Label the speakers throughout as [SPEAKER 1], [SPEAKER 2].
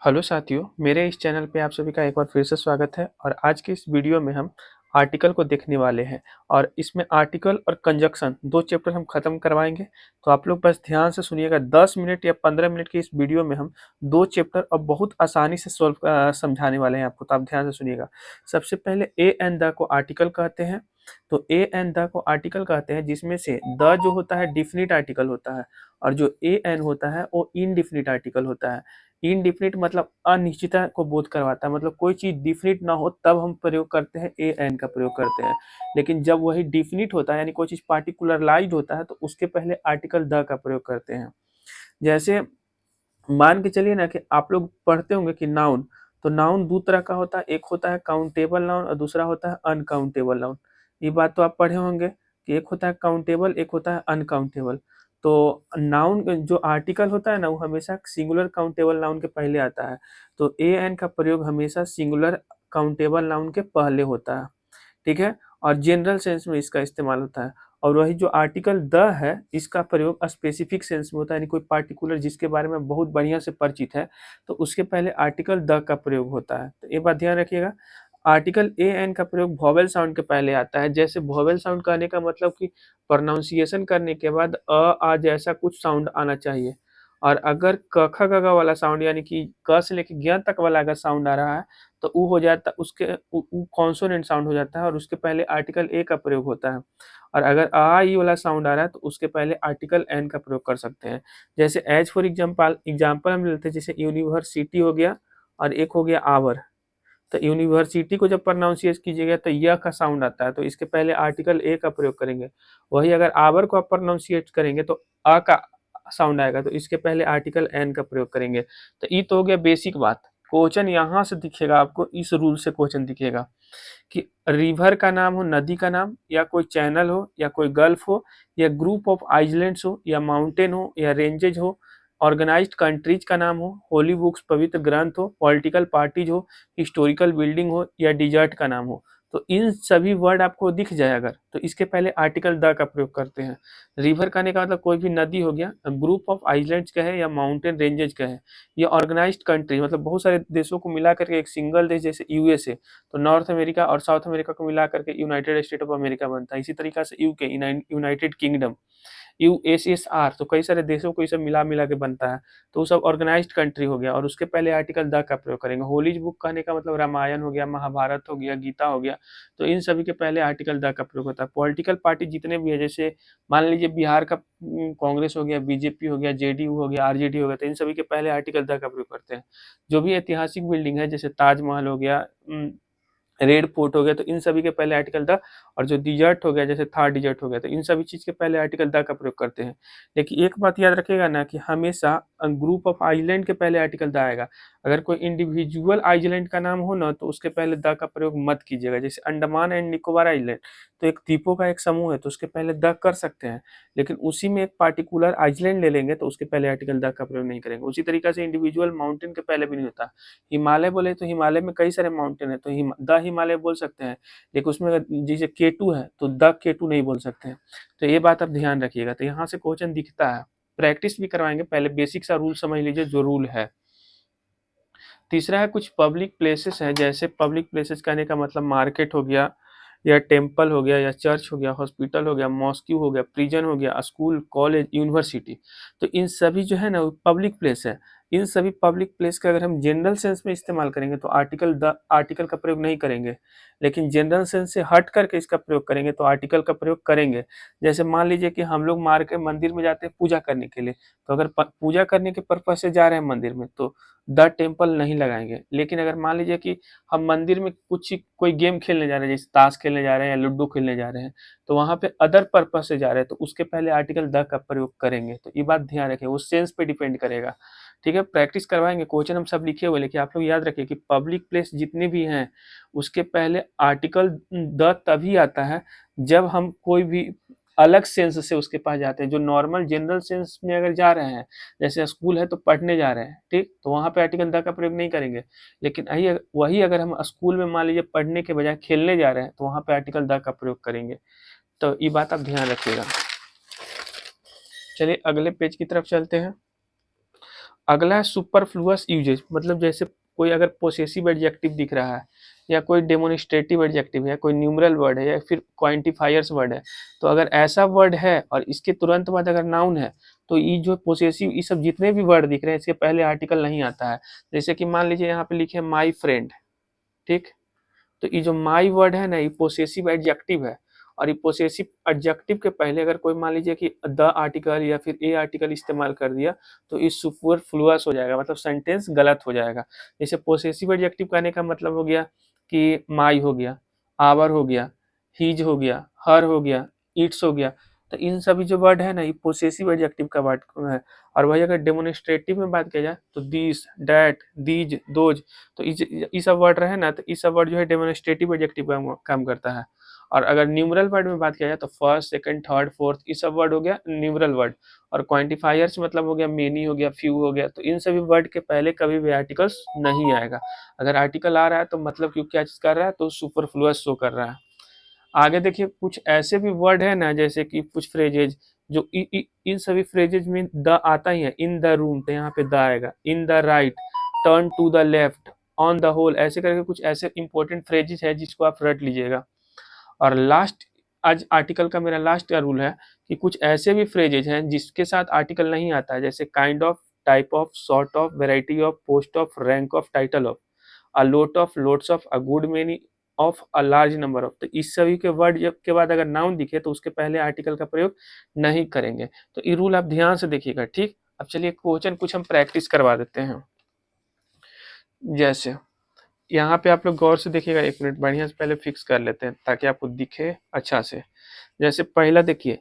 [SPEAKER 1] Hello साथियों, मेरे इस चैनल पे आप सभी का एक बार फिर से स्वागत है। और आज की इस वीडियो में हम आर्टिकल को देखने वाले हैं और इसमें आर्टिकल और कंजक्शन दो चैप्टर हम खत्म करवाएंगे। तो आप लोग बस ध्यान से सुनिएगा। 10 मिनट या 15 मिनट की इस वीडियो में हम दो चैप्टर और बहुत आसानी से समझाने वाले हैं आपको, तो आप ध्यान से सुनिएगा। सबसे पहले ए एंड द को आर्टिकल कहते हैं। तो ए एंड द को आर्टिकल कहते हैं जिसमें से द जो होता है डिफिनिट आर्टिकल होता है और जो ए एन होता है वो इनडिफिनिट आर्टिकल होता है। इनडिफिनिट मतलब अनिश्चितता को बोध करवाता है, मतलब कोई चीज डिफिनिट ना हो तब हम प्रयोग करते हैं ए एन का प्रयोग करते हैं। लेकिन जब वही डिफिनिट होता है यानी कोई चीज पार्टिकुलरलाइज्ड होता है तो उसके पहले आर्टिकल द का प्रयोग करते हैं। जैसे मान के चलिए ना कि आप लोग पढ़ते होंगे कि नाउन, तो नाउन दो तरह का होता है, एक होता है काउंटेबल नाउन और दूसरा होता है अनकाउंटेबल नाउन। ये बात तो आप पढ़े होंगे कि एक होता है काउंटेबल, एक होता है अनकाउंटेबल। तो नाउन जो आर्टिकल होता है ना वो हमेशा सिंगुलर काउंटेबल नाउन के पहले आता है। तो ए एन का प्रयोग हमेशा सिंगुलर काउंटेबल नाउन के पहले होता है, ठीक है। और जनरल सेंस में इसका इस्तेमाल होता है। और वही जो आर्टिकल द है इसका प्रयोग स्पेसिफिक सेंस में होता है, यानी कोई पार्टिकुलर जिसके बारे में बहुत बढ़िया से परिचित है तो उसके पहले आर्टिकल द का प्रयोग होता है। तो ये बात ध्यान रखिएगा। आर्टिकल ए एन का प्रयोग वोवेल साउंड के पहले आता है। जैसे वोवेल साउंड कहने का मतलब कि प्रोनाउंसिएशन करने के बाद आ जैसा कुछ साउंड आना चाहिए। और अगर क ख ग घ वाला साउंड यानी कि क से लेके ज्ञ तक वाला अगर साउंड आ रहा है तो ऊ हो जाता, उसके ऊ कॉन्सोनेंट साउंड हो जाता है और उसके पहले आर्टिकल ए का प्रयोग होता है। और अगर आ ई वाला साउंड आ रहा है तो उसके पहले आर्टिकल एन का प्रयोग कर सकते हैं। जैसे एज फॉर एग्जाम्पल हम लेते हैं, जैसे यूनिवर्सिटी हो गया और एक हो गया आवर। तो यूनिवर्सिटी को जब प्रोनाउंसिएट कीजिएगा तो य का साउंड आता है तो इसके पहले आर्टिकल ए का प्रयोग करेंगे। वही अगर आवर को आप प्रोनाउंसिएट करेंगे तो अ का साउंड आएगा तो इसके पहले आर्टिकल एन का प्रयोग करेंगे। तो ये तो हो गया बेसिक बात। क्वेश्चन यहाँ से दिखेगा आपको, इस रूल से क्वेश्चन दिखेगा कि रिवर का नाम हो, नदी का नाम, या कोई चैनल हो, या कोई गल्फ हो, या ग्रुप ऑफ आइलैंड्स हो, या माउंटेन हो, या रेंजेज हो, ऑर्गेनाइज्ड कंट्रीज का नाम हो, होली बुक्स पवित्र ग्रंथ हो, पॉलिटिकल पार्टीज हो, हिस्टोरिकल बिल्डिंग हो, या डिजर्ट का नाम हो। तो इन सभी वर्ड आपको दिख जाए अगर तो इसके पहले आर्टिकल द का प्रयोग करते हैं। रिवर कहने का मतलब कोई भी नदी हो गया, ग्रुप ऑफ आइलैंड्स का है या माउंटेन रेंजेज का है, ये ऑर्गेनाइज्ड कंट्री मतलब बहुत सारे देशों को मिला करके एक सिंगल देश जैसे यूएसए, तो नॉर्थ अमेरिका और साउथ अमेरिका को मिला करके यूनाइटेड स्टेट ऑफ अमेरिका बनता है। इसी तरीका से यूके यूनाइटेड किंगडम, यूएसएसआर, तो कई सारे देशों को ये सब मिला मिला के बनता है। तो वो सब ऑर्गेनाइज्ड कंट्री हो गया और उसके पहले आर्टिकल द का प्रयोग करेंगे। होलीज बुक कहने का मतलब रामायण हो गया, महाभारत हो गया, गीता हो गया, तो इन सभी के पहले आर्टिकल द का प्रयोग होता है। पॉलिटिकल पार्टी जितने भी है, जैसे मान लीजिए बिहार का कांग्रेस हो गया, बीजेपी हो गया, जेडीयू हो गया, आरजेडी हो गया, तो इन सभी के पहले आर्टिकल द का प्रयोग करते हैं। जो भी ऐतिहासिक बिल्डिंग है जैसे ताजमहल हो गया, रेड फोर्ट हो गया, तो इन सभी के पहले आर्टिकल द। और जो डिजर्ट हो गया जैसे थार डिजर्ट हो गया, तो इन सभी चीज के पहले आर्टिकल द का प्रयोग करते हैं। लेकिन एक बात याद रखिएगा ना कि हमेशा ग्रुप ऑफ आइलैंड के पहले आर्टिकल द आएगा। अगर कोई इंडिविजुअल आइलैंड का नाम हो ना तो उसके पहले द का प्रयोग मत कीजिएगा। जैसे अंडमान एंड निकोबार आइलैंड, तो एक द्वीपों का एक समूह है तो उसके पहले द कर सकते हैं। लेकिन उसी में एक पार्टिकुलर आइलैंड ले लेंगे तो उसके पहले आर्टिकल द का प्रयोग नहीं करेंगे। उसी तरीका से इंडिविजुअल माउंटेन के पहले भी नहीं होता। हिमालय बोले तो हिमालय में कई सारे माउंटेन है तो द हिमालय बोल सकते हैं। लेकिन उसमें अगर जैसे केटू है तो द केटू नहीं बोल सकते हैं। तो ये बात आप ध्यान रखिएगा। तो यहाँ से क्वेश्चन दिखता है, प्रैक्टिस भी करवाएंगे, पहले बेसिक सा रूल समझ लीजिए जो रूल है। तीसरा है कुछ पब्लिक प्लेसेस हैं। जैसे पब्लिक प्लेसेस कहने का मतलब मार्केट हो गया, या टेम्पल हो गया, या चर्च हो गया, हॉस्पिटल हो गया, मॉस्क्यू हो गया, प्रिजन हो गया, स्कूल, कॉलेज, यूनिवर्सिटी, तो इन सभी जो है ना वो पब्लिक प्लेस है। इन सभी पब्लिक प्लेस का अगर हम जनरल सेंस में इस्तेमाल करेंगे तो आर्टिकल का प्रयोग नहीं करेंगे। लेकिन जनरल सेंस से हट करके इसका प्रयोग करेंगे तो आर्टिकल का प्रयोग करेंगे। जैसे मान लीजिए कि हम लोग मार्केट मंदिर में जाते हैं पूजा करने के लिए, तो अगर पूजा करने के पर्पज से जा रहे हैं मंदिर में तो द टेम्पल नहीं लगाएंगे। लेकिन अगर मान लीजिए कि हम मंदिर में कुछ कोई गेम खेलने जा रहे हैं, जैसे ताश खेलने जा रहे हैं या लूडो खेलने जा रहे हैं, तो वहां पे अदर पर्पज से जा रहे हैं तो उसके पहले आर्टिकल द का प्रयोग करेंगे। तो ये बात ध्यान रखें, वो सेंस पे डिपेंड करेगा। ठीक है, प्रैक्टिस करवाएंगे, क्वेश्चन हम सब लिखे हुए, लेकिन आप लोग याद रखिए कि पब्लिक प्लेस जितने भी हैं उसके पहले आर्टिकल द तभी आता है जब हम कोई भी अलग सेंस से उसके पास जाते हैं। जो नॉर्मल जनरल सेंस में अगर जा रहे हैं, जैसे स्कूल है तो पढ़ने जा रहे हैं, ठीक, तो वहां पे आर्टिकल द का प्रयोग नहीं करेंगे। लेकिन वही अगर हम स्कूल में मान लीजिए पढ़ने के बजाय खेलने जा रहे हैं तो वहां पे आर्टिकल द का प्रयोग करेंगे। तो ये बात आप ध्यान रखिएगा। चलिए अगले पेज की तरफ चलते हैं। अगला है सुपरफ्लुअस यूजेज, मतलब जैसे कोई अगर पोसेसिव एडजेक्टिव दिख रहा है या कोई डेमोनिस्ट्रेटिव एडजेक्टिव है, कोई न्यूमरल वर्ड है या फिर क्वांटिफायर्स वर्ड है, तो अगर ऐसा वर्ड है और इसके तुरंत बाद अगर नाउन है तो ये जो पोसेसिव ये सब जितने भी वर्ड दिख रहे हैं इसके पहले आर्टिकल नहीं आता है। जैसे कि मान लीजिए यहाँ पे लिखे माई फ्रेंड, ठीक, तो ये जो माई वर्ड है ना ये पोसेसिव एडजेक्टिव है, और ये पोसेसिव एडजेक्टिव के पहले अगर कोई मान लीजिए कि द आर्टिकल या फिर ए आर्टिकल इस्तेमाल कर दिया तो ये सुपरफ्लुअस हो जाएगा, मतलब सेंटेंस गलत हो जाएगा। जैसे पोसेसिव एडजेक्टिव कहने का मतलब हो गया कि माई हो गया, आवर हो गया, हीज हो गया, हर हो गया, इट्स हो गया, तो इन सभी जो वर्ड है ना ये पोसेसिव एडजेक्टिव का वर्ड है। और वही अगर डेमोनिस्ट्रेटिव में बात किया जाए तो दिस, डैट, दीज, दोज, तो ये सब वर्ड रहे ना तो ये सब वर्ड जो है डेमोनिस्ट्रेटिव एडजेक्टिव का काम करता है। और अगर न्यूमरल वर्ड में बात किया जाए तो फर्स्ट, सेकंड, थर्ड, फोर्थ ये सब वर्ड हो गया न्यूमरल वर्ड। और क्वांटिफायर्स मतलब हो गया मेनी हो गया, फ्यू हो गया, तो इन सभी वर्ड के पहले कभी भी आर्टिकल्स नहीं आएगा। अगर आर्टिकल आ रहा है तो मतलब क्यों क्या चीज कर रहा है, तो सुपरफ्लुअस शो कर रहा है। आगे देखिए कुछ ऐसे भी वर्ड है ना जैसे कि कुछ फ्रेजेज जो इन सभी फ्रेजेज में द आता ही है। इन द रूम, तो यहाँ पे द आएगा। In the right, turn to the left, on the whole, ऐसे करके कुछ ऐसे इंपॉर्टेंट फ्रेजेज है जिसको आप रट लीजिएगा। और लास्ट, आज आर्टिकल का मेरा लास्ट का रूल है कि कुछ ऐसे भी फ्रेजेज हैं जिसके साथ आर्टिकल नहीं आता है, जैसे kind of, type of, sort of, variety of, post of, rank of, title of, a lot of, lots of, a good many of, a large number of. तो इस सभी के वर्ड के बाद अगर नाउन दिखे तो उसके पहले आर्टिकल का प्रयोग नहीं करेंगे। तो ये रूल आप ध्यान से देखिएगा, ठीक। अब चलिए क्वेश्चन कुछ हम प्रैक्टिस करवा देते हैं। जैसे यहाँ पे आप लोग गौर से देखिएगा, 1 मिनट बढ़िया से पहले फिक्स कर लेते हैं ताकि आपको दिखे अच्छा से। जैसे पहला देखिए,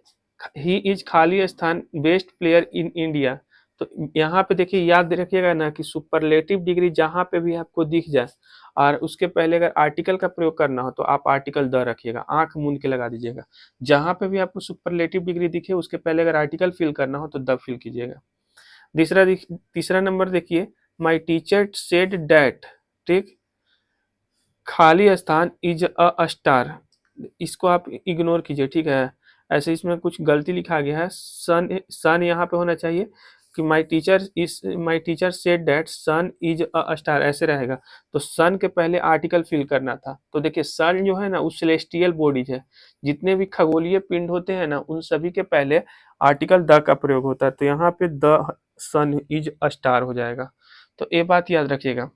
[SPEAKER 1] ही इज खाली स्थान बेस्ट प्लेयर इन इंडिया, तो यहाँ पे देखिए याद रखिएगा ना कि सुपरलेटिव डिग्री जहाँ पे भी आपको दिख जाए और उसके पहले अगर आर्टिकल का प्रयोग करना हो तो आप आर्टिकल द रखिएगा, आंख मूंद के लगा दीजिएगा। जहाँ पे भी आपको सुपरलेटिव डिग्री दिखे उसके पहले अगर आर्टिकल फिल करना हो तो द फिल कीजिएगा। तीसरा नंबर देखिए, माई टीचर सेड डैट, ठीक, खाली स्थान इज अ स्टार, इसको आप इग्नोर कीजिए, ठीक है। ऐसे इसमें कुछ गलती लिखा गया है, सन सन यहाँ पे होना चाहिए कि my teacher said that sun is a star, ऐसे रहेगा। तो सन के पहले आर्टिकल फिल करना था। तो देखिए सन जो है ना उस सेलेस्टियल बॉडीज है, जितने भी खगोलीय पिंड होते हैं ना उन सभी के पहले आर्टिकल द का प्रयोग होता है। तो यहाँ पे the sun is a star हो जाएगा। तो ये बात याद रखिएगा।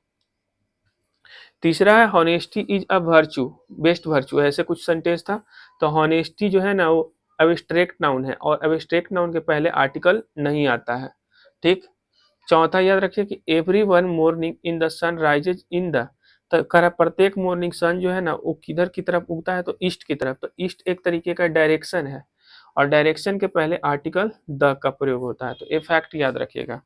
[SPEAKER 1] तीसरा है honesty is a virtue, best virtue, ऐसे कुछ सेंटेंस था। तो हॉनेस्टी जो है ना वो एब्स्ट्रैक्ट नाउन है और एब्स्ट्रैक्ट नाउन के पहले आर्टिकल नहीं आता है, ठीक। चौथा याद रखिए कि every one morning in the sun rises in the, तो कह रहा प्रत्येक मॉर्निंग सन जो है ना वो किधर की तरफ उगता है, तो ईस्ट की तरफ। तो ईस्ट एक तरीके का डायरेक्शन है और डायरेक्शन के पहले आर्टिकल द का प्रयोग होता है। तो ये फैक्ट याद रखिएगा।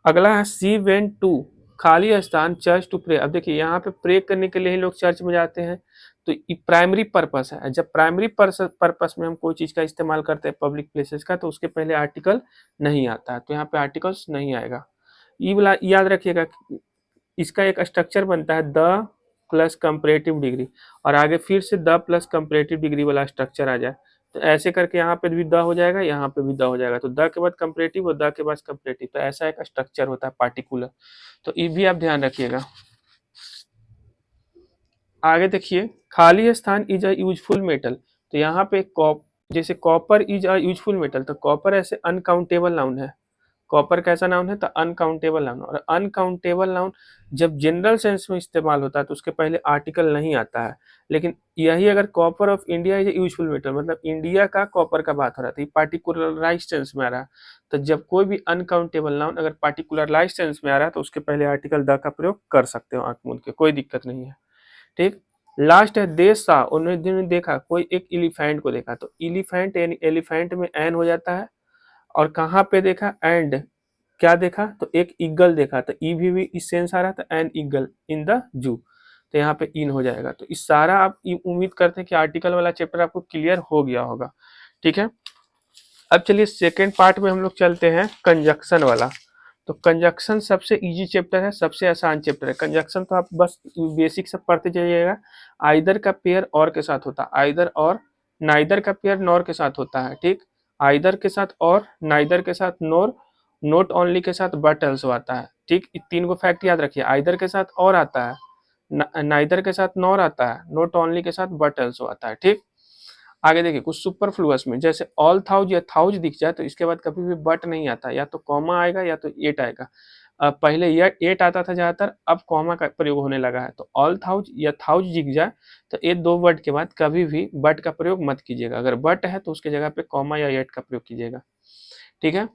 [SPEAKER 1] अगला है सी वेंट टू, खाली स्थान, चर्च टू प्रे। अब देखिए यहाँ पे प्रे करने के लिए ही लोग चर्च में जाते हैं, तो ये प्राइमरी पर्पस है। जब प्राइमरी पर्पस में हम कोई चीज का इस्तेमाल करते हैं पब्लिक प्लेसेस का तो उसके पहले आर्टिकल नहीं आता है, तो यहाँ पे आर्टिकल्स नहीं आएगा। ये वाला याद रखिएगा, इसका एक स्ट्रक्चर बनता है द प्लस कंपैरेटिव डिग्री, और आगे फिर से द प्लस कंपैरेटिव डिग्री वाला स्ट्रक्चर आ जाए, तो ऐसे करके यहाँ पे भी द हो जाएगा, यहाँ पे भी द हो जाएगा। तो द के बाद कंपैरेटिव और द के बाद कंपैरेटिव, तो ऐसा एक स्ट्रक्चर होता है पार्टिकुलर। तो ये भी आप ध्यान रखिएगा। आगे देखिए, खाली स्थान इज अ यूजफुल मेटल, तो यहाँ पे जैसे copper is a useful metal, तो कॉपर ऐसे अनकाउंटेबल नाउन है। कॉपर कैसा नाउन है, तो अनकाउंटेबल नाउन। और अनकाउंटेबल नाउन जब जनरल सेंस में इस्तेमाल होता है तो उसके पहले आर्टिकल नहीं आता है। लेकिन यही अगर copper of India is useful metal, मतलब इंडिया का कॉपर का बात हो रहा था, ये पार्टिकुलराइज सेंस में आ रहा है। तो जब कोई भी अनकाउंटेबल नाउन अगर पार्टिकुलराइज सेंस में आ रहा है तो उसके पहले आर्टिकल द का प्रयोग कर सकते हो आंख मूंद के, कोई दिक्कत नहीं है, ठीक। लास्ट है दे सा, उन्होंने देखा, कोई एक एलिफेंट को देखा, तो एलिफेंट यानी एलिफेंट में एन हो जाता है। और कहाँ पे देखा, एंड क्या देखा, तो एक ईगल देखा, तो ई भी इस सेंस आ रहा था, an eagle in the zoo, तो यहाँ पे इन हो जाएगा। तो इस सारा आप उम्मीद करते हैं कि आर्टिकल वाला चैप्टर आपको क्लियर हो गया होगा, ठीक है। अब चलिए सेकेंड पार्ट में हम लोग चलते हैं कंजक्शन वाला। तो कंजक्शन सबसे इजी चैप्टर है, सबसे आसान चैप्टर है। कंजक्शन तो आप बस बेसिक से पढ़ते जाइएगा। आइदर का पेयर और के साथ होता है, आइदर और, नाइदर का पेयर नॉर के साथ होता है, ठीक। आइदर के साथ और, नाइदर के साथ नॉर, नोट ओनली के साथ बट ऑल्सो आता है। ठीक, 3 को फैक्ट याद रखिए। आइदर के साथ और आता है, नाइदर के साथ नॉर आता है, नोट ओनली के साथ बट ऑल्सो आता है। ठीक, आगे देखिए कुछ सुपरफ्लुअस में जैसे ऑल थाउज या थाउज दिख जाए तो इसके बाद कभी भी बट नहीं आता, या तो कॉमा आएगा या तो एट आएगा। पहले यह एट आता था ज्यादातर, अब कॉमा का प्रयोग होने लगा है। तो ऑल थाउज या थाउज दिख जाए तो ये 2 वर्ड के बाद कभी भी बट का प्रयोग मत कीजिएगा। अगर बट है तो उसके जगह पे कॉमा या एट का प्रयोग कीजिएगा। ठीक है,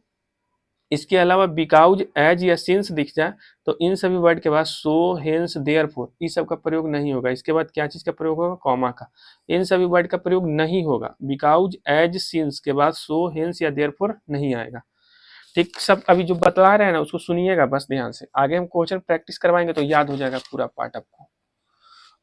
[SPEAKER 1] इसके अलावा बिकाउज, एज या सिंस दिख जाए तो इन सभी वर्ड के बाद सो, हेंस, देयरफॉर इस सब का प्रयोग नहीं होगा। इसके बाद क्या चीज का प्रयोग होगा? कॉमा का। इन सभी वर्ड का प्रयोग नहीं होगा। बिकाउज, एज, सिंस के बाद सो, हेंस या देयरफॉर नहीं आएगा। ठीक, सब अभी जो बतला रहे हैं ना उसको सुनिएगा बस ध्यान से। आगे हम क्वेश्चन प्रैक्टिस करवाएंगे तो याद हो जाएगा पूरा पार्ट आपको।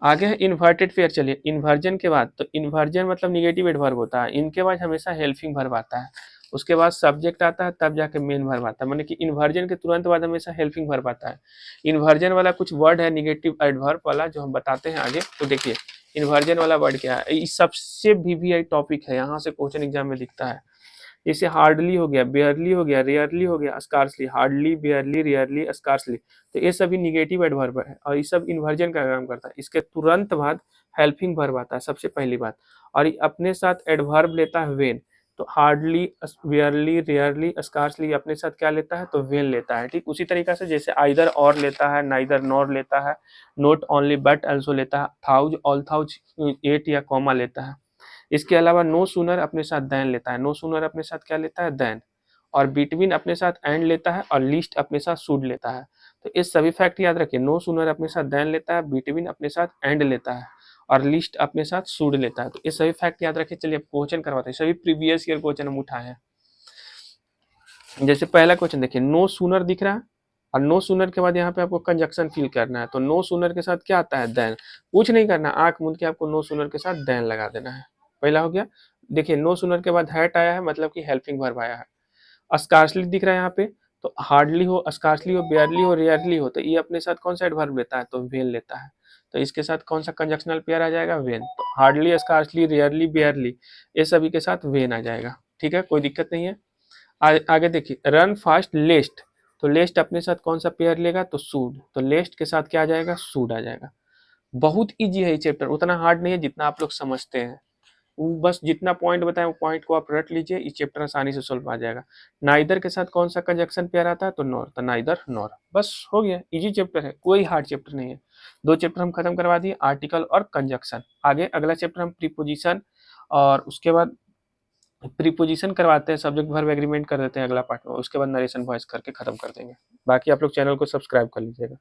[SPEAKER 1] आगे है इन्वर्टेड पेयर। चलिए, इन्वर्जन के बाद, तो इन्वर्जन मतलब निगेटिव एडवर्ब होता है। इनके बाद हमेशा हेल्पिंग वर्ब आता है, उसके बाद सब्जेक्ट आता है, तब जाके मेन वर्ब आता है। माने कि इन्वर्जन के तुरंत बाद हमेशा हेल्पिंग वर्ब आता है। इन्वर्जन वाला कुछ वर्ड है निगेटिव एडवर्ब वाला जो हम बताते हैं आगे। तो देखिए इन्वर्जन वाला वर्ड क्या है, ये सबसे वीवीआई टॉपिक है, यहाँ से क्वेश्चन एग्जाम में दिखता है। जैसे हार्डली हो गया, बेयरली हो गया, रेयरली हो गया, स्कार्सली। हार्डली, बेयरली, रेयरली, स्कार्सली, तो ये सभी निगेटिव एडवर्ब है और ये सब इन्वर्जन का काम करता है। इसके तुरंत बाद हेल्पिंग वर्ब आता है सबसे पहली बात, और ये अपने साथ एडवर्ब लेता है वेन। तो हार्डली, बेयरली, रेयरली, स्कार्सली अपने साथ क्या लेता है? तो वेन लेता है। ठीक, उसी तरीका से जैसे आइदर और लेता है, नाइदर नॉर लेता है, नोट ओनली बट ऑल्सो लेता है, थाउज, ऑल थाउज, एट या कॉमा लेता है। इसके अलावा नो सूनर अपने साथ देन लेता है। नो सूनर अपने साथ क्या लेता है? देन। और बिटवीन अपने साथ एंड लेता है, और लीस्ट अपने साथ शुड लेता है। तो ये सभी फैक्ट याद रखिए। नो सूनर अपने साथ देन लेता है, बिटवीन अपने साथ एंड लेता है, और लिस्ट अपने साथ शुड लेता है। तो ये सभी फैक्ट याद रखिए। चलिए अब क्वेश्चन करवाते हैं, सभी प्रीवियस ईयर क्वेश्चन हम उठाए हैं। जैसे पहला क्वेश्चन देखिए, नो सूनर दिख रहा है, और नो सूनर के बाद यहाँ पे आपको कंजक्शन फिल करना है। तो नो सूनर के साथ क्या आता है? देन। कुछ नहीं करना, आंख मूंद के आपको नो सूनर के साथ देन लगा देना है। पहला हो गया। देखिए नो सूनर के बाद हैट आया है, मतलब कि हेल्पिंग वर्ब आया है। स्कार्सली दिख रहा है यहाँ पे, तो हार्डली हो, स्कार्सली हो, बेयरली हो, रेयरली हो, तो ये अपने साथ कौन सा एडवर्ब लेता है? तो वेन लेता है। तो इसके साथ कौन सा कंजक्शनल पेयर आ जाएगा? वेन। तो हार्डली, स्कार्सली, रेयरली, बेयरली, ये सभी के साथ वेन आ जाएगा। ठीक है, कोई दिक्कत नहीं है। आगे देखिए, रन फास्ट, लेस्ट, तो लेस्ट अपने साथ कौन सा पेयर लेगा? तो सूड। तो लेस्ट के साथ क्या आ जाएगा? सूड आ जाएगा। बहुत इजी है ये चैप्टर, उतना हार्ड नहीं है जितना आप लोग समझते हैं। बस जितना पॉइंट बताएं वो पॉइंट को आप रट लीजिए, ये चैप्टर आसानी से सोल्व आ जाएगा। नाइदर के साथ कौन सा कंजक्शन पेयर आता है? तो नॉर। तो नाइदर, नॉर, बस हो गया। इजी चैप्टर है, कोई हार्ड चैप्टर नहीं है। 2 चैप्टर हम खत्म करवा दिए, आर्टिकल और कंजक्शन। आगे अगला चैप्टर हम प्रीपोजिशन, और उसके बाद प्रीपोजिशन करवाते हैं, सब्जेक्ट वर्ब एग्रीमेंट कर देते हैं अगला पार्ट में, उसके बाद नरेशन वॉइस करके खत्म कर देंगे। बाकी आप लोग चैनल को सब्सक्राइब कर लीजिएगा।